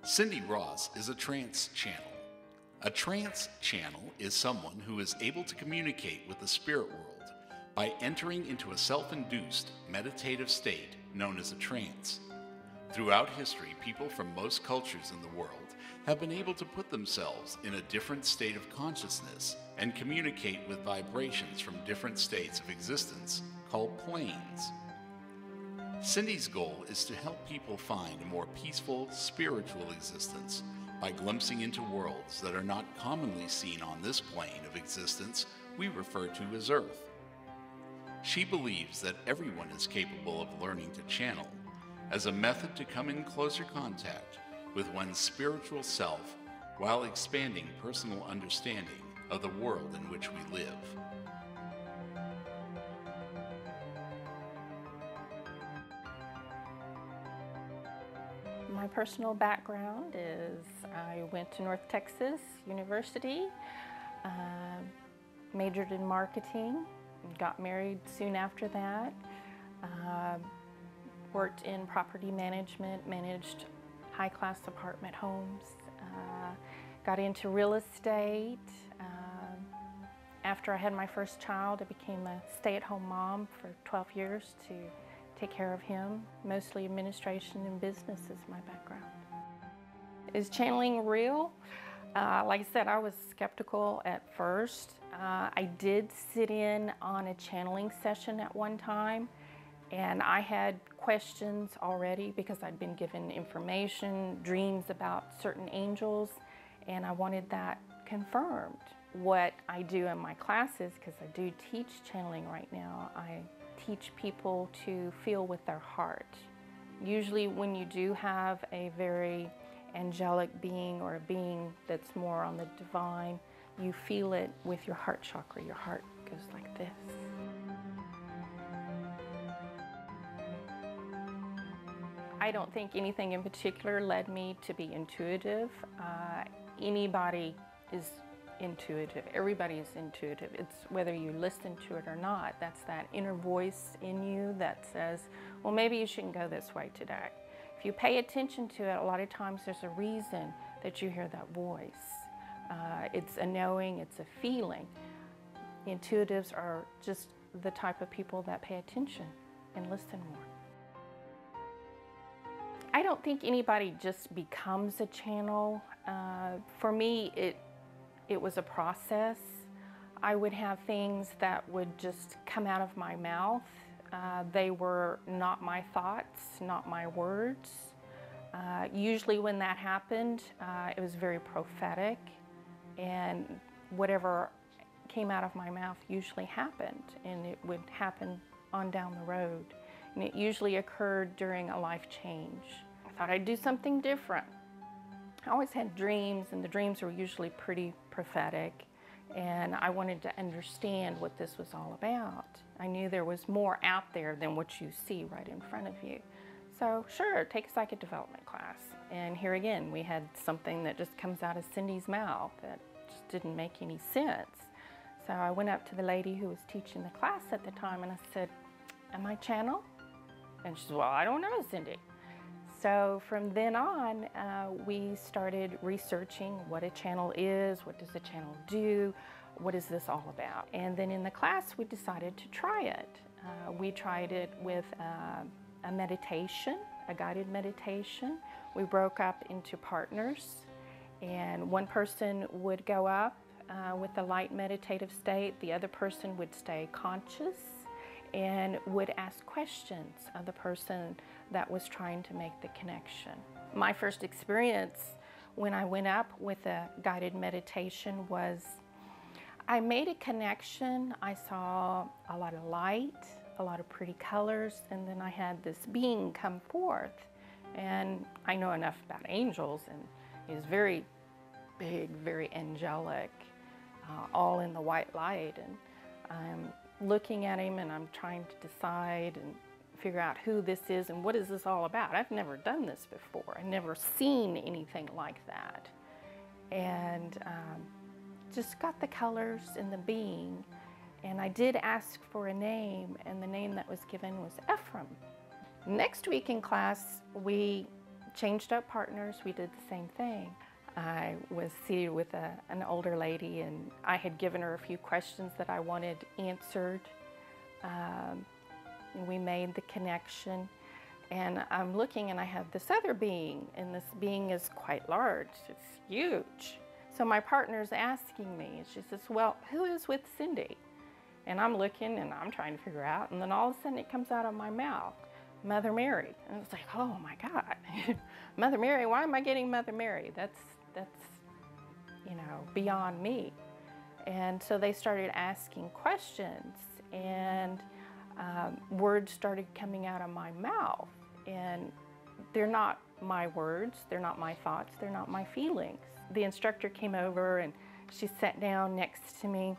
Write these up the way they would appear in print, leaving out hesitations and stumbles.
Cindy Ross is a trance channel. A trance channel is someone who is able to communicate with the spirit world by entering into a self-induced meditative state known as a trance. Throughout history, people from most cultures in the world have been able to put themselves in a different state of consciousness and communicate with vibrations from different states of existence called planes. Cindy's goal is to help people find a more peaceful, spiritual existence by glimpsing into worlds that are not commonly seen on this plane of existence we refer to as Earth. She believes that everyone is capable of learning to channel as a method to come in closer contact with one's spiritual self while expanding personal understanding of the world in which we live. My personal background is I went to North Texas University, majored in marketing, got married soon after that, worked in property management, managed high-class apartment homes, got into real estate. After I had my first child, I became a stay-at-home mom for 12 years to take care of him. Mostly administration and business is my background. Is channeling real? Like I said, I was skeptical at first. I did sit in on a channeling session at one time, and I had questions already because I'd been given information, dreams about certain angels, and I wanted that confirmed. What I do in my classes, because I do teach channeling right now, I teach people to feel with their heart. Usually when you do have a very angelic being or a being that's more on the divine, you feel it with your heart chakra. Your heart goes like this. I don't think anything in particular led me to be intuitive. Anybody is intuitive. Everybody is intuitive. It's whether you listen to it or not. That's that inner voice in you that says, well, maybe you shouldn't go this way today. If you pay attention to it, a lot of times there's a reason that you hear that voice. It's a knowing, it's a feeling. Intuitives are just the type of people that pay attention and listen more. I don't think anybody just becomes a channel. For me, it was a process. I would have things that would just come out of my mouth. They were not my thoughts, not my words. Usually when that happened, it was very prophetic, and whatever came out of my mouth usually happened, and it would happen on down the road. And it usually occurred during a life change. I thought I'd do something different. I always had dreams, and the dreams were usually pretty prophetic, and I wanted to understand what this was all about. I knew there was more out there than what you see right in front of you. So sure, take a psychic development class. And here again, we had something that just comes out of Cindy's mouth that just didn't make any sense. So I went up to the lady who was teaching the class at the time, and I said, am I channel? And she said, well, I don't know, Cindy. So from then on, we started researching what a channel is, what does a channel do, what is this all about? And then in the class, we decided to try it. We tried it with a meditation, a guided meditation. We broke up into partners, and one person would go up with a light meditative state, the other person would stay conscious and would ask questions of the person that was trying to make the connection. My first experience when I went up with a guided meditation was I made a connection. I saw a lot of light, a lot of pretty colors, and then I had this being come forth. And I know enough about angels, and he's very big, very angelic, all in the white light. And I'm looking at him, and I'm trying to decide and figure out who this is and what is this all about. I've never done this before. I've never seen anything like that. And just got the colors and the being. And I did ask for a name, and the name that was given was Ephraim. Next week in class, we changed up partners. We did the same thing. I was seated with an older lady, and I had given her a few questions that I wanted answered. And we made the connection. And I'm looking, and I have this other being, and this being is quite large. It's huge. So my partner's asking me, and she says, well, who is with Cindy? And I'm looking, and I'm trying to figure out, and then all of a sudden it comes out of my mouth, Mother Mary. And it's like, oh my God, Mother Mary, why am I getting Mother Mary? That's beyond me. And so they started asking questions, and words started coming out of my mouth. And they're not my words, they're not my thoughts, they're not my feelings. The instructor came over, and she sat down next to me,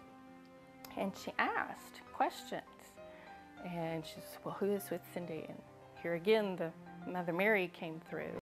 and she asked questions. And she said, well, who is with Cindy? And here again, the Mother Mary came through.